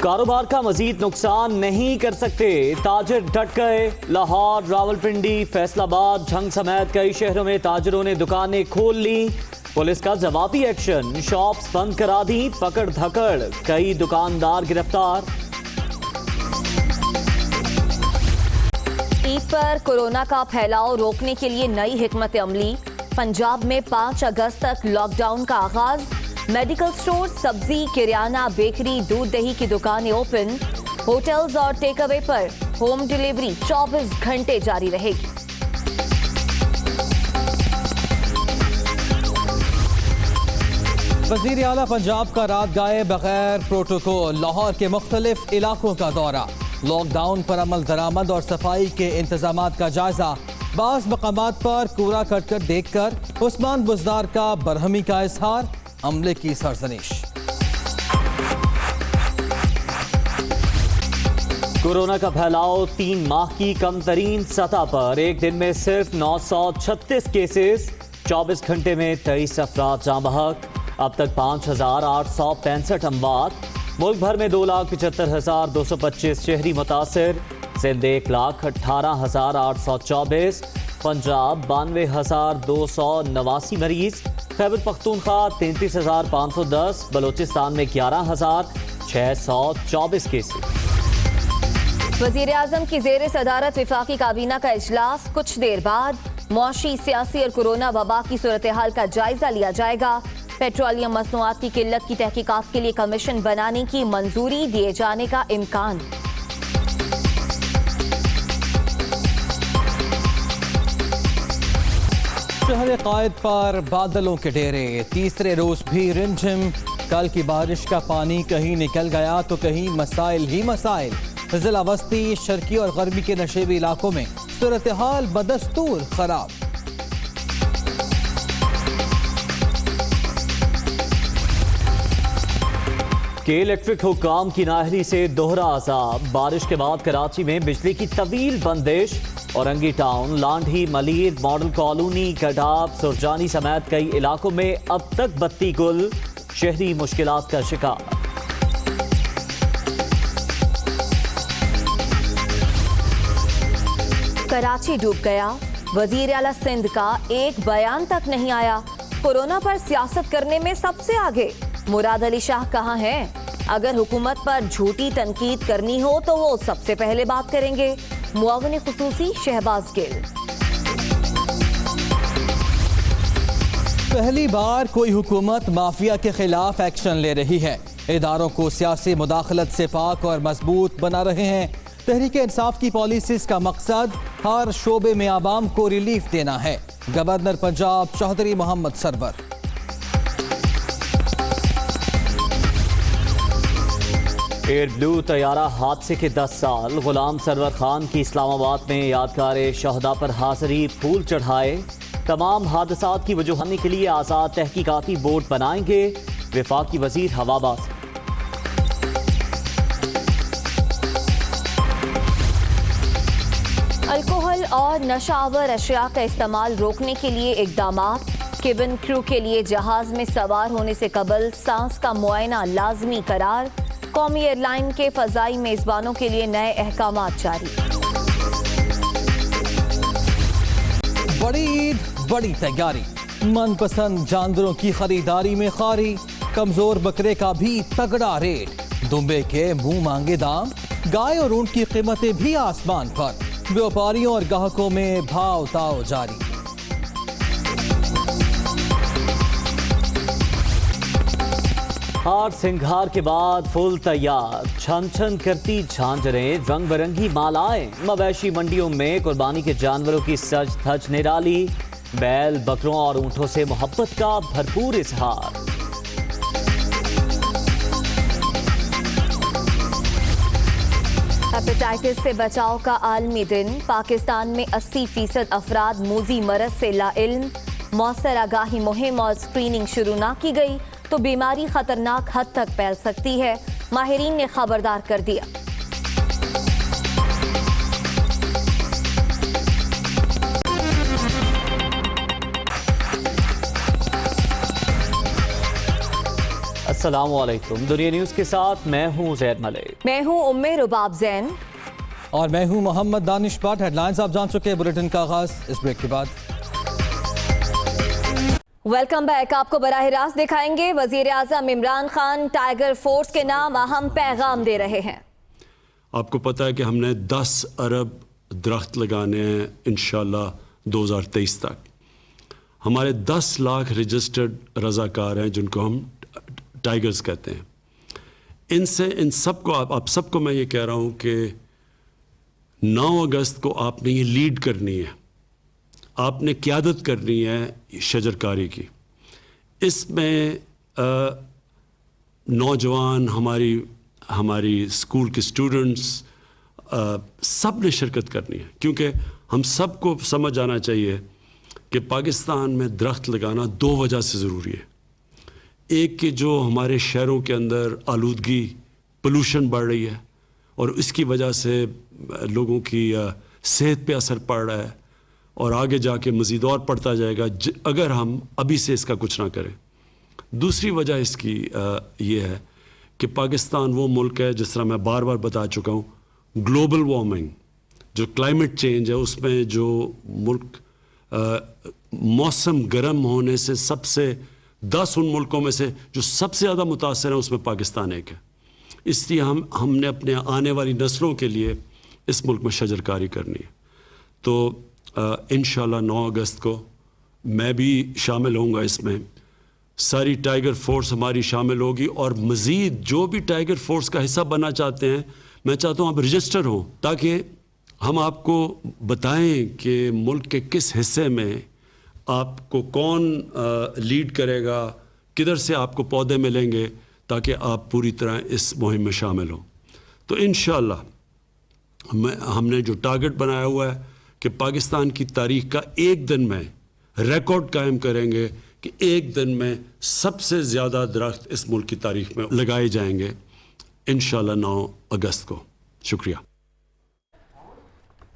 کاروبار کا مزید نقصان نہیں کر سکتے، تاجر ڈٹ گئے۔ لاہور، راولپنڈی، فیصل آباد، جھنگ سمیت کئی شہروں میں تاجروں نے دکانیں کھول لی۔ پولیس کا جوابی ایکشن، شاپس بند کرا دی، پکڑ دھکڑ، کئی دکاندار گرفتار۔ عید پر کورونا کا پھیلاؤ روکنے کے لیے نئی حکمت عملی۔ پنجاب میں 5 اگست تک لاک ڈاؤن کا آغاز۔ میڈیکل سٹور، سبزی، کریانہ، بیکری، دودھ دہی کی دکانیں اوپن۔ ہوٹلز اور ٹیک اوے پر ہوم ڈیلیوری 24 گھنٹے جاری رہے گی۔ وزیر اعلیٰ پنجاب کا رات گئے بغیر پروٹوکول، لاہور کے مختلف علاقوں کا دورہ۔ لاک ڈاؤن پر عمل درآمد اور صفائی کے انتظامات کا جائزہ۔ بعض مقامات پر کوڑا کرکٹ دیکھ کر عثمان بزدار کا برہمی کا اظہار، عملے کی سرزنش۔ کورونا کا پھیلاؤ 3 ماہ کی کم ترین سطح پر، ایک دن میں صرف 936 کیسز، 24 گھنٹے میں 23 افراد جاں بحق۔ اب تک 5865 اموات۔ ملک بھر میں 2,75,225 شہری متاثر۔ سندھ 1,18,824، پنجاب 92,289 مریض، خیبر پختونخوا 33,510، بلوچستان میں 11,624 کیسز۔ وزیر اعظم کی زیر صدارت وفاقی کابینہ کا اجلاس، کچھ دیر بعد معاشی، سیاسی اور کورونا وبا کی صورتحال کا جائزہ لیا جائے گا۔ پیٹرولیم مصنوعات کی قلت کی تحقیقات کے لیے کمیشن بنانے کی منظوری دیے جانے کا امکان۔ شہر قائد پر بادلوں کے ڈیرے، تیسرے روز بھی رمجھم۔ کل کی بارش کا پانی کہیں نکل گیا تو کہیں مسائل ہی مسائل۔ ضلع وسطی، شرقی اور غربی کے نشیبی علاقوں میں صورتحال بدستور خراب۔ کے الیکٹرک حکام کی نااہلی سے دوہرا عذاب، بارش کے بعد کراچی میں بجلی کی طویل بندش۔ Orangi town, Landhi, Malir, model colony, Gadap, Surjani سمیت کئی علاقوں میں اب تک بتی گل، شہری مشکلات کا شکار۔ کراچی ڈوب گیا، وزیر اعلیٰ سندھ کا ایک بیان تک نہیں آیا۔ کورونا پر سیاست کرنے میں سب سے آگے مراد علی شاہ کہاں ہیں؟ اگر حکومت پر جھوٹی تنقید کرنی ہو تو وہ سب سے پہلے بات کریں گے، معاون خصوصی شہباز گل۔ پہلی بار کوئی حکومت مافیا کے خلاف ایکشن لے رہی ہے، اداروں کو سیاسی مداخلت سے پاک اور مضبوط بنا رہے ہیں۔ تحریک انصاف کی پالیسیز کا مقصد ہر شعبے میں عوام کو ریلیف دینا ہے، گورنر پنجاب چودھری محمد سرور۔ ایئر بلو طیارہ حادثے کے 10 سال، غلام سرور خان کی اسلام آباد میں یادگار شہداء پر حاضری، پھول چڑھائے۔ تمام حادثات کی وجوہانی کے لیے آزاد تحقیقاتی بورڈ بنائیں گے، وفاقی وزیر ہواباز۔ الکوہل اور نشہ آور اشیاء کا استعمال روکنے کے لیے اقدامات۔ کیبن کرو کے لیے جہاز میں سوار ہونے سے قبل سانس کا معائنہ لازمی قرار۔ قومی ایئر لائن کے فضائی میزبانوں کے لیے نئے احکامات جاری۔ بڑی عید، بڑی تیاری، من پسند جانوروں کی خریداری میں خاری، کمزور بکرے کا بھی تگڑا ریٹ، دمبے کے منہ مانگے دام، گائے اور اونٹ کی قیمتیں بھی آسمان پر، بیوپاریوں اور گاہکوں میں بھاؤ تاؤ جاری۔ ہار سنگھار کے بعد فل تیار، چھن چھن کرتی جھانجریں، رنگ برنگی مالائیں، مویشی منڈیوں میں قربانی کے جانوروں کی سج دھج نرالی، بیل، بکروں اور اونٹوں سے محبت کا بھرپور اظہار۔ ہیپیٹائٹس سے بچاؤ کا عالمی دن، پاکستان میں 80% افراد موذی مرض سے لا علم، مؤثر آگاہی مہم اور اسکریننگ شروع نہ کی گئی تو بیماری خطرناک حد تک پھیل سکتی ہے، ماہرین نے خبردار کر دیا۔ अस्सलाम वालेकुम। दुनिया न्यूज के साथ मैं हूं जैद मलिक। मैं हूं उम्मे रुबाब जैन। और मैं हूं मोहम्मद दानिश पाट। हेडलाइंस आप जान चुके हैं, बुलेटिन का आगाज इस ब्रेक के बाद। Welcome back. आपको बराह रास्त दिखाएंगे वजीर आजम इमरान खान टाइगर फोर्स के नाम अहम पैगाम दे रहे हैं। आपको पता है कि हमने 10 अरब दरख्त लगाने हैं इंशाल्लाह 2023 तक। हमारे 10 लाख रजिस्टर्ड रज़ाकार हैं जिनको हम टाइगर्स कहते हैं। इन सबको आप सबको मैं ये कह रहा हूँ कि 9 अगस्त को आपने ये लीड करनी है, आपने क़यादत करनी है शजरकारी की। इसमें नौजवान, हमारी स्कूल के स्टूडेंट्स, सब ने शिरकत करनी है, क्योंकि हम सबको समझ आना चाहिए कि पाकिस्तान में दरख्त लगाना 2 वजह से ज़रूरी है। एक कि जो हमारे शहरों के अंदर आलूदगी, पोल्यूशन बढ़ रही है और इसकी वजह से लोगों की सेहत पे असर पड़ रहा है और आगे जाके मज़ीद और पड़ता जाएगा अगर हम अभी से इसका कुछ ना करें। दूसरी वजह इसकी ये है कि पाकिस्तान वो मुल्क है, जिस तरह मैं बार बार बता चुका हूँ, ग्लोबल वार्मिंग, जो क्लाइमेट चेंज है, उसमें जो मुल्क मौसम गर्म होने से सबसे 10 उन मुल्कों में से जो सबसे ज़्यादा मुतासर है, उसमें पाकिस्तान एक है। इसलिए हमने अपने आने वाली नस्लों के लिए इस मुल्क में शजरकारी करनी है। तो इंशाल्लाह 9 अगस्त को मैं भी शामिल होऊंगा इसमें। सारी टाइगर फोर्स हमारी शामिल होगी और मज़ीद जो भी टाइगर फोर्स का हिस्सा बनना चाहते हैं, मैं चाहता हूँ आप रजिस्टर हों, ताकि हम आपको बताएं कि मुल्क के किस हिस्से में आपको कौन लीड करेगा, किधर से आपको पौधे मिलेंगे, ताकि आप पूरी तरह इस मुहिम में शामिल हों। तो इंशाअल्लाह हमने जो टारगेट बनाया हुआ है कि पाकिस्तान की तारीख़ का एक दिन में रिकॉर्ड कायम करेंगे कि एक दिन में सबसे ज़्यादा दरख्त इस मुल्क की तारीख़ में लगाए जाएंगे इंशाअल्लाह 9 अगस्त को। शुक्रिया।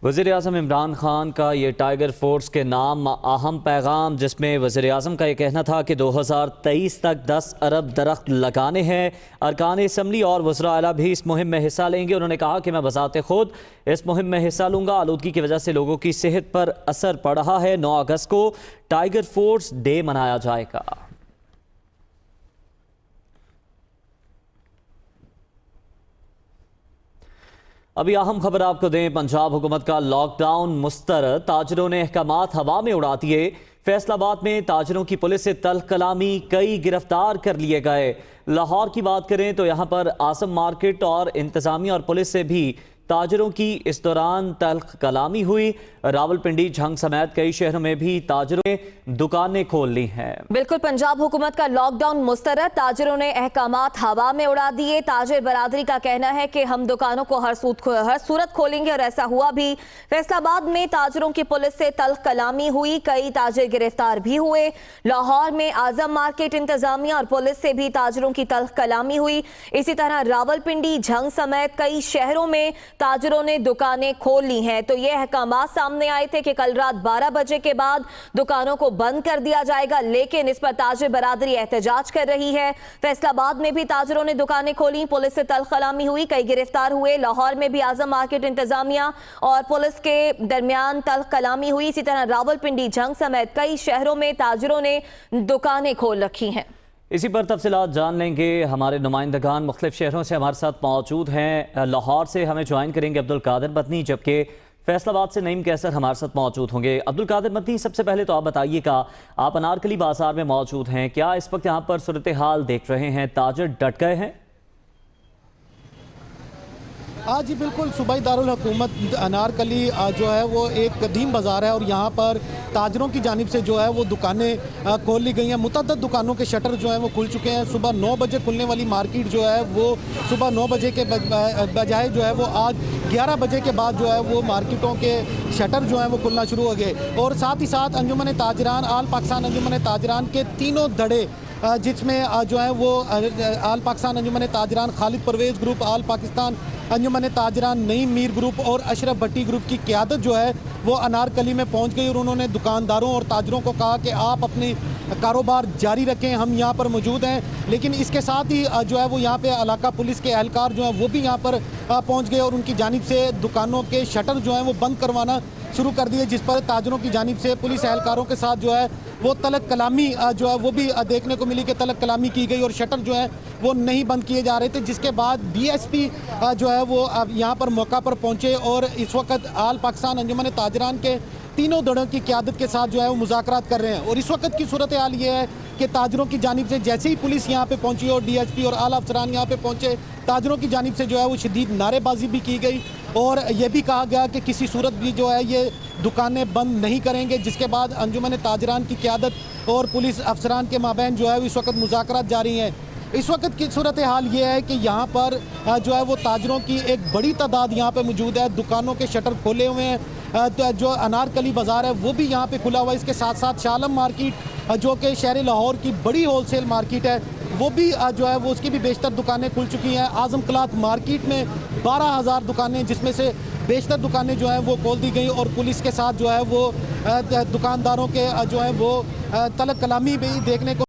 वज़ीर आज़म इमरान खान का ये टाइगर फोर्स के नाम अहम पैगाम, जिसमें वज़ीर आज़म का ये कहना था कि 2023 तक 10 अरब दरख्त लगाने हैं। अरकान असम्बली और वज़रा आला भी इस मुहिम में हिस्सा लेंगे। उन्होंने कहा कि मैं बज़ाते खुद इस मुहिम में हिस्सा लूँगा। आलूदगी की वजह से लोगों की सेहत पर असर पड़ रहा है। 9 अगस्त को टाइगर फोर्स डे मनाया जाएगा। अभी अहम खबर आपको दें, पंजाब हुकूमत का लॉकडाउन मुस्तरद, ताजरों ने अहकामात हवा में उड़ा दिए। फैसलाबाद में ताजरों की पुलिस से तल्ख कलामी, कई गिरफ्तार कर लिए गए। लाहौर की बात करें तो यहाँ पर आसम मार्केट और इंतजामिया और पुलिस से भी ताजरों की इस दौरान तल्ख कलामी हुई। रावलपिंडी, झंग समेत कई शहरों में भी ताजरों ने दुकानें खोल ली हैं। बिल्कुल, पंजाब हुकूमत का लॉकडाउन मुस्तरद, ताजरों ने अहकामात हवा में उड़ा दिए। ताजिर बरादरी का कहना है कि हम दुकानों को हर सूरत खोलेंगे और ऐसा हुआ भी। फैसलाबाद में ताजरों की पुलिस से तल्ख कलामी हुई, कई ताजिर गिरफ्तार भी हुए। लाहौर में आजम मार्केट, इंतजामिया और पुलिस से भी ताजरों की तल्ख कलामी हुई। इसी तरह रावलपिंडी, झंग समेत कई शहरों में ताजरों ने दुकानें खोल ली हैं। तो ये अहकामात सामने आए थे कि कल रात 12 बजे के बाद दुकानों को बंद कर दिया जाएगा, लेकिन इस पर ताजिर बरादरी एहतजाज कर रही है। फैसलाबाद में भी ताजरों ने दुकानें खोली, पुलिस से तल्ख कलामी हुई, कई गिरफ्तार हुए। लाहौर में भी आजम मार्केट, इंतजामिया और पुलिस के दरमियान तल्ख कलामी हुई। इसी तरह रावलपिंडी, झंग समेत कई शहरों में ताजरों ने दुकानें खोल रखी हैं। इसी पर तफसीलात जान लेंगे। हमारे नुमाइंदगान मुख्तलिफ शहरों से हमारे साथ मौजूद हैं। लाहौर से हमें ज्वाइन करेंगे अब्दुल कादिर मदनी, जबकि फैसलाबाद से नईम कैसर हमारे साथ मौजूद होंगे। अब्दुल कादिर मदनी, सबसे पहले तो आप बताइएगा, आप अनारकली बाजार में मौजूद हैं, क्या इस वक्त यहाँ पर सूरत हाल देख रहे हैं? ताजिर डट गए हैं? आज जी बिल्कुल, सूबाई दारुल हुकूमत अनारकली जो है वो एक कदीम बाज़ार है और यहाँ पर ताजरों की जानिब से जो है वो दुकानें खोल ली गई हैं। मुतअद्दद दुकानों के शटर जो हैं वो खुल चुके हैं। सुबह 9 बजे खुलने वाली मार्केट जो है वो सुबह 9 बजे के बजाय जो है वो आज 11 बजे के बाद जो है वो मार्केटों के शटर जो हैं वो खुलना शुरू हो गए। और साथ ही साथ अंजुमन ताजरान, आल पाकिस्तान अंजुमन ताजरान के तीनों धड़े जिसमें जो है वो आल पाकिस्तान अंजुमन ताजरान खालिद परवेज़ ग्रुप, आल पाकिस्तान अंजुमन ताजरान नईम मीर ग्रुप और अशरफ भट्टी ग्रुप की क़यादत जो है वो अनारकली में पहुंच गई और उन्होंने दुकानदारों और ताजरों को कहा कि आप अपनी कारोबार जारी रखें, हम यहाँ पर मौजूद हैं। लेकिन इसके साथ ही जो है वो यहाँ पे इलाका पुलिस के एहलकार जो हैं वो भी यहाँ पर पहुँच गए और उनकी जानिब से दुकानों के शटर जो हैं वो बंद करवाना शुरू कर दिए, जिस पर ताजरों की जानिब से पुलिस एहलकारों के साथ जो है वो तलक कलामी जो है वो भी देखने को मिली कि तलक कलामी की गई और शटर जो है वो नहीं बंद किए जा रहे थे। जिसके बाद डीएसपी जो है वो यहाँ पर मौका पर पहुँचे और इस वक्त आल पाकिस्तान अंजुमन ताजरान के तीनों दड़ों की क़यादत के साथ जो है वो मुज़ाकरात कर रहे हैं। और इस वक्त की सूरत हाल ये है कि ताजरों की जानिब से जैसे ही पुलिस यहाँ पे पहुँची और डीएसपी और आला अफसरान यहाँ पे पहुँचे, ताजरों की जानिब से जो है वो शदीद नारेबाजी भी की गई और ये भी कहा गया कि किसी सूरत भी जो है ये दुकानें बंद नहीं करेंगे। जिसके बाद अंजुमन ताजरान की क़यादत और पुलिस अफसरान के माबैन जो है इस वक्त मुज़ाकरात जारी हैं। इस वक्त की सूरत हाल ये है कि यहाँ पर जो है वो ताजरों की एक बड़ी तादाद यहाँ पे मौजूद है, दुकानों के शटर खोले हुए हैं, जो अनारकली बाज़ार है वो भी यहाँ पे खुला हुआ है। इसके साथ साथ शालम मार्केट जो कि शहर लाहौर की बड़ी होलसेल मार्केट है वो भी जो है वो उसकी भी बेशतर दुकानें खुल चुकी हैं। आज़म क्लॉथ मार्केट में 12,000 दुकानें, जिसमें से बेशतर दुकानें जो हैं वो खोल दी गई और पुलिस के साथ जो है वो दुकानदारों के जो है वो तलक कलामी भी देखने को